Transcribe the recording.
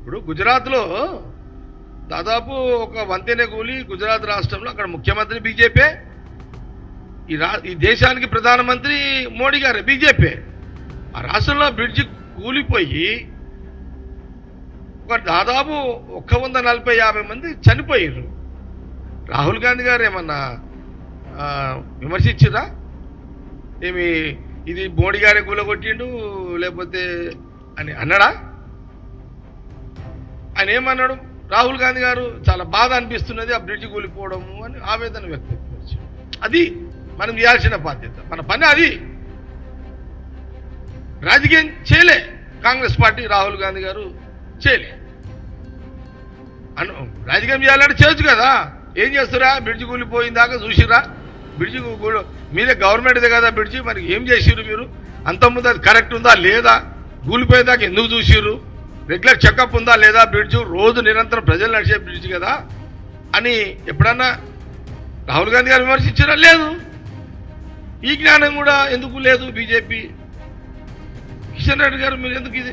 ఇప్పుడు గుజరాత్లో దాదాపు ఒక వంతెన కూలి గుజరాత్ రాష్ట్రంలో అక్కడ ముఖ్యమంత్రి బీజేపీ, ఈ దేశానికి ప్రధానమంత్రి మోడీ గారు బీజేపీ. ఆ రాష్ట్రంలో బ్రిడ్జి కూలిపోయి ఒక దాదాపు 140-150 మంది చనిపోయారు. రాహుల్ గాంధీ గారు ఏమన్నా విమర్శించిరా? ఏమి ఇది మోడీ గారే కూలగొట్టిండు లేకపోతే అని అన్నాడా? ఆయన ఏమన్నాడు? రాహుల్ గాంధీ గారు చాలా బాధ అనిపిస్తున్నది ఆ బ్రిడ్జి కూలిపోవడము అని ఆవేదన వ్యక్తపరిచారు. అది మనం చేయాల్సిన బాధ్యత, మన పని అది. రాజకీయం చేయలే కాంగ్రెస్ పార్టీ, రాహుల్ గాంధీ గారు చేయలే. రాజకీయం చేయాలంటే చేయొచ్చు కదా. ఏం చేస్తారా? బ్రిడ్జి కూలిపోయిందాకా చూసిరా? బ్రిడ్జి మీదే గవర్నమెంట్దే కదా బ్రిడ్జి, మరి ఏం చేసిర్రు మీరు? అంతకుముందు అది కరెక్ట్ ఉందా లేదా? కూలిపోయేదాకా ఎందుకు చూసిర్రు? రెగ్యులర్ చెకప్ ఉందా లేదా? బ్రిడ్జ్ రోజు నిరంతరం ప్రజలు నడిచే బ్రిడ్జ్ కదా అని ఎప్పుడన్నా రాహుల్ గాంధీ గారు విమర్శించారా? లేదు. ఈ జ్ఞానం కూడా ఎందుకు లేదు బీజేపీ? కిషన్ రెడ్డి గారు మీరు ఎందుకు ఇది